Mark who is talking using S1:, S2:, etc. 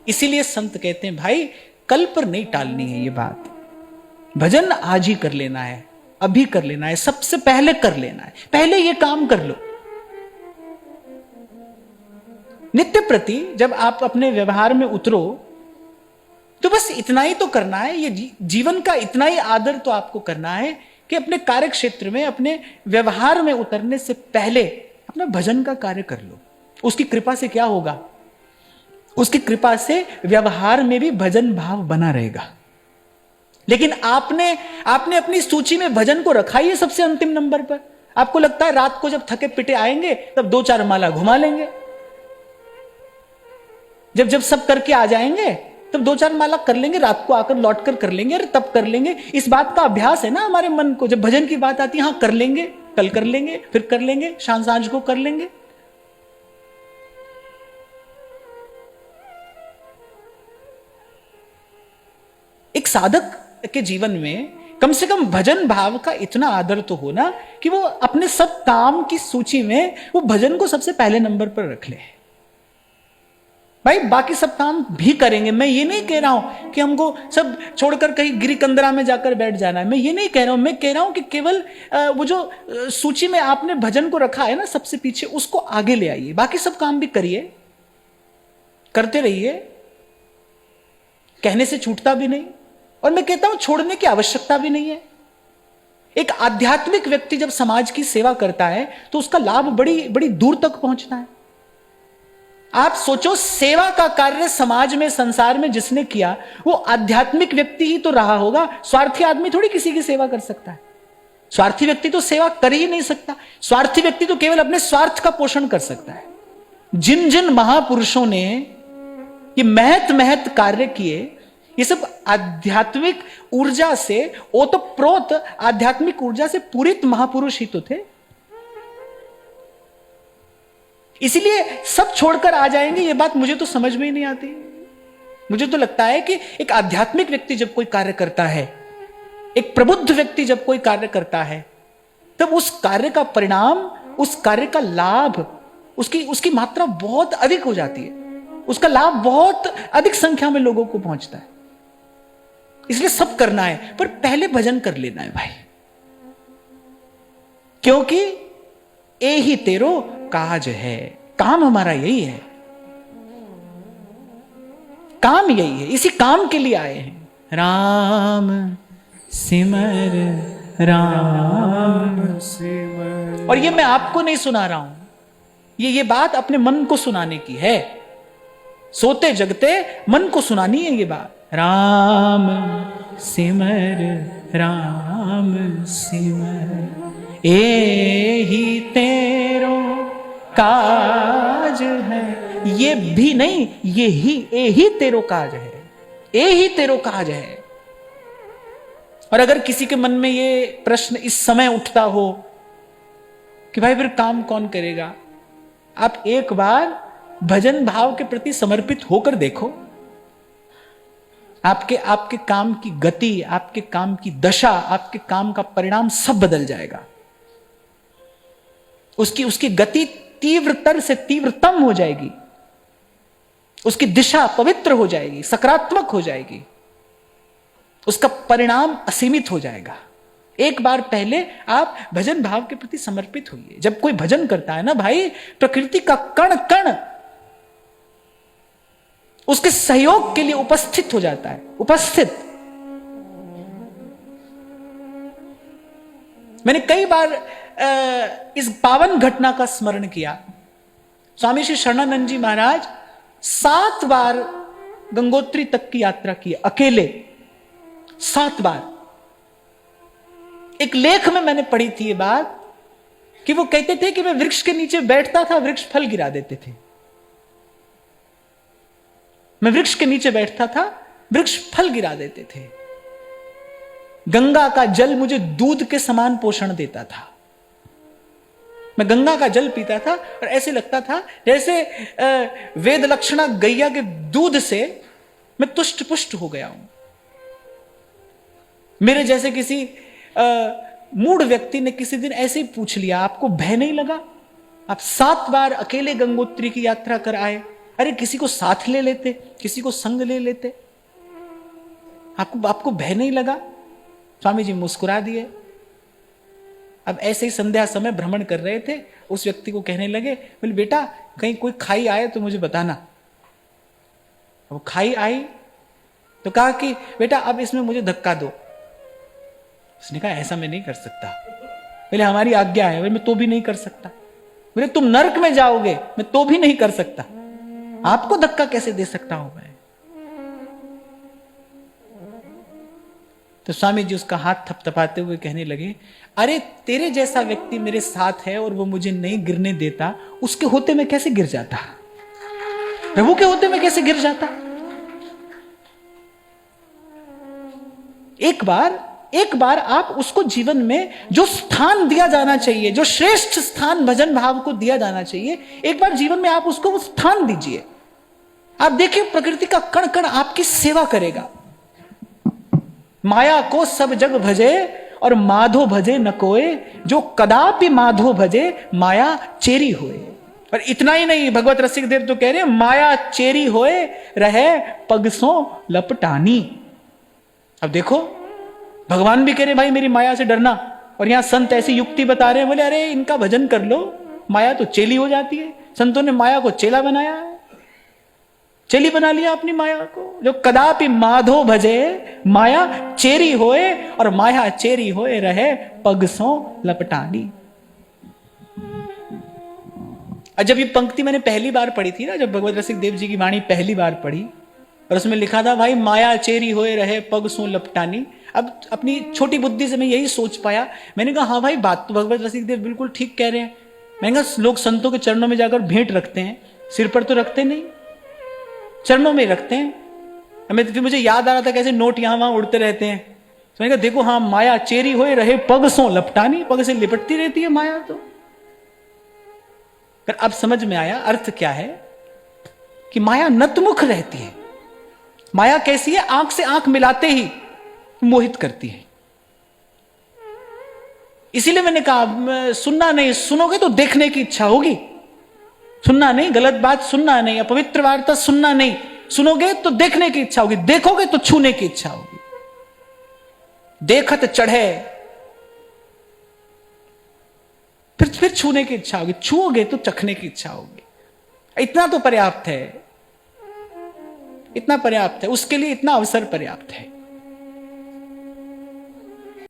S1: इसीलिए संत कहते हैं भाई कल पर नहीं टालनी है ये बात, भजन आज ही कर लेना है, अभी कर लेना है, सबसे पहले कर लेना है, पहले ये काम कर लो। नित्य प्रति जब आप अपने व्यवहार में उतरो तो बस इतना ही तो करना है, ये जीवन का इतना ही आदर तो आपको करना है कि अपने कार्य क्षेत्र में, अपने व्यवहार में उतरने से पहले अपना भजन का कार्य कर लो। उसकी कृपा से क्या होगा, उसकी कृपा से व्यवहार में भी भजन भाव बना रहेगा। लेकिन आपने अपनी सूची में भजन को रखा ही है सबसे अंतिम नंबर पर। आपको लगता है रात को जब थके पिटे आएंगे तब 2-4 माला घुमा लेंगे, जब सब करके आ जाएंगे तब 2-4 माला कर लेंगे, रात को आकर लौट कर लेंगे, अरे तब कर लेंगे। इस बात का अभ्यास है ना हमारे मन को, जब भजन की बात आती है हाँ कर लेंगे, कल कर लेंगे, फिर कर लेंगे, शाम सांझ को कर लेंगे। एक साधक के जीवन में कम से कम भजन भाव का इतना आदर तो हो ना कि वो अपने सब काम की सूची में वो भजन को सबसे पहले नंबर पर रख ले। भाई बाकी सब काम भी करेंगे, मैं ये नहीं कह रहा हूं कि हमको सब छोड़कर कहीं गिरिकंदरा में जाकर बैठ जाना है, मैं ये नहीं कह रहा हूं। मैं कह रहा हूं कि केवल वो जो सूची में आपने भजन को रखा है ना सबसे पीछे, उसको आगे ले आइए, बाकी सब काम भी करिए, करते रहिए, कहने से छूटता भी नहीं, और मैं कहता हूं छोड़ने की आवश्यकता भी नहीं है। एक आध्यात्मिक व्यक्ति जब समाज की सेवा करता है तो उसका लाभ बड़ी बड़ी दूर तक पहुंचता है। आप सोचो, सेवा का कार्य समाज में, संसार में जिसने किया वो आध्यात्मिक व्यक्ति ही तो रहा होगा। स्वार्थी आदमी थोड़ी किसी की सेवा कर सकता है, स्वार्थी व्यक्ति तो सेवा कर ही नहीं सकता। स्वार्थी व्यक्ति तो केवल अपने स्वार्थ का पोषण कर सकता है। जिन जिन महापुरुषों ने ये महत कार्य किए, ये सब आध्यात्मिक ऊर्जा से, ओतप्रोत आध्यात्मिक ऊर्जा से पूरित महापुरुष ही तो थे। इसीलिए सब छोड़कर आ जाएंगे, ये बात मुझे तो समझ में ही नहीं आती। मुझे तो लगता है कि एक आध्यात्मिक व्यक्ति जब कोई कार्य करता है, एक प्रबुद्ध व्यक्ति जब कोई कार्य करता है, तब उस कार्य का परिणाम, उस कार्य का लाभ, उसकी मात्रा बहुत अधिक हो जाती है, उसका लाभ बहुत अधिक संख्या में लोगों को पहुंचता है। इसलिए सब करना है, पर पहले भजन कर लेना है भाई, क्योंकि ए ही तेरो काज है। काम हमारा यही है, काम यही है, इसी काम के लिए आए हैं। राम सिमर, राम सिमर। और ये मैं आपको नहीं सुना रहा हूं, ये बात अपने मन को सुनाने की है। सोते जगते मन को सुनानी है ये बात। राम सिमर, राम सिमर, ए ही तेरो काज है। ये भी नहीं, ये ही, ए ही तेरो काज है, ए ही तेरो काज है। और अगर किसी के मन में ये प्रश्न इस समय उठता हो कि भाई फिर काम कौन करेगा, आप एक बार भजन भाव के प्रति समर्पित होकर देखो, आपके काम की गति, आपके काम की दशा, आपके काम का परिणाम सब बदल जाएगा। उसकी गति तीव्रतर से तीव्रतम हो जाएगी, उसकी दिशा पवित्र हो जाएगी, सकारात्मक हो जाएगी, उसका परिणाम असीमित हो जाएगा। एक बार पहले आप भजन भाव के प्रति समर्पित होइए। जब कोई भजन करता है ना भाई, प्रकृति का कण कण उसके सहयोग के लिए उपस्थित हो जाता है, उपस्थित। मैंने कई बार इस पावन घटना का स्मरण किया। स्वामी श्री शरणानंद जी महाराज 7 बार गंगोत्री तक की यात्रा की, अकेले 7 बार। एक लेख में मैंने पढ़ी थी ये बात कि वो कहते थे कि मैं वृक्ष के नीचे बैठता था, वृक्ष फल गिरा देते थे। मैं वृक्ष के नीचे बैठता था, वृक्ष फल गिरा देते थे। गंगा का जल मुझे दूध के समान पोषण देता था। मैं गंगा का जल पीता था और ऐसे लगता था जैसे वेद लक्षणा गैया के दूध से मैं तुष्ट पुष्ट हो गया हूं। मेरे जैसे किसी मूढ़ व्यक्ति ने किसी दिन ऐसे ही पूछ लिया, आपको भय नहीं लगा? आप 7 बार अकेले गंगोत्री की यात्रा कर आए, अरे किसी को साथ ले लेते, किसी को संग ले लेते, आपको भय नहीं लगा? स्वामी जी मुस्कुरा दिए। अब ऐसे ही संध्या समय भ्रमण कर रहे थे, उस व्यक्ति को कहने लगे, बोले बेटा कहीं कोई खाई आए तो मुझे बताना। वो खाई आई तो कहा कि बेटा अब इसमें मुझे धक्का दो। उसने कहा ऐसा मैं नहीं कर सकता। बोले हमारी आज्ञा है। बोले मैं तो भी नहीं कर सकता। बोले तुम नरक में जाओगे, मैं तो भी नहीं कर सकता। आपको धक्का कैसे दे सकता हूं मैं? तो स्वामी जी उसका हाथ थपथपाते हुए कहने लगे, अरे तेरे जैसा व्यक्ति मेरे साथ है और वो मुझे नहीं गिरने देता, उसके होते मैं कैसे गिर जाता? प्रभु के होते मैं कैसे गिर जाता? एक बार आप उसको जीवन में जो स्थान दिया जाना चाहिए, जो श्रेष्ठ स्थान भजन भाव को दिया जाना चाहिए, एक बार जीवन में आप उसको वो स्थान दीजिए। आप देखिए प्रकृति का कण कण आपकी सेवा करेगा। माया को सब जग भजे और माधो भजे न कोय, जो कदापि माधो भजे माया चेरी होए। और इतना ही नहीं, भगवत रसिक देव तो कह रहे हैं माया चेरी होए रहे पगसों लपटानी। अब देखो भगवान भी कह रहे भाई मेरी माया से डरना, और यहां संत ऐसी युक्ति बता रहे हैं, बोले अरे इनका भजन कर लो, माया तो चेली हो जाती है। संतों ने माया को चेला बनाया है, चेली बना लिया अपनी माया को। जो कदापि माधो भजे माया चेरी होए, और माया चेरी होए रहे पगसों लपटानी। जब ये पंक्ति मैंने पहली बार पढ़ी थी ना, जब भगवत रसिक देव जी की वाणी पहली बार पढ़ी, और उसमें लिखा था भाई माया चेरी होए रहे पग सो लपटानी। अब अपनी छोटी बुद्धि से मैं यही सोच पाया, मैंने कहा हाँ भाई बात तो भगवत रसिक देव बिल्कुल ठीक कह रहे हैं। मैंने कहा लोग संतों के चरणों में जाकर भेंट रखते हैं, सिर पर तो रखते नहीं, चरणों में रखते हैं। हमें फिर मुझे याद आ रहा था कैसे नोट यहां वहां उड़ते रहते हैं। तो मैंने कहा देखो हाँ माया चेरी होए रहे पग सो लपटानी, पग से लिपटती रहती है माया। तो पर अब समझ में आया अर्थ क्या है, कि माया नतमुख रहती है। माया कैसी है? आंख से आंख मिलाते ही मोहित करती है। इसीलिए मैंने कहा सुनना नहीं, सुनोगे तो देखने की इच्छा होगी। सुनना नहीं, गलत बात सुनना नहीं, अपवित्र वार्ता सुनना नहीं, सुनोगे तो देखने की इच्छा होगी, देखोगे तो छूने की इच्छा होगी। देखत चढ़े, फिर छूने की इच्छा होगी, छूओगे तो चखने की इच्छा होगी। इतना तो पर्याप्त है, इतना पर्याप्त है, उसके लिए इतना अवसर पर्याप्त है।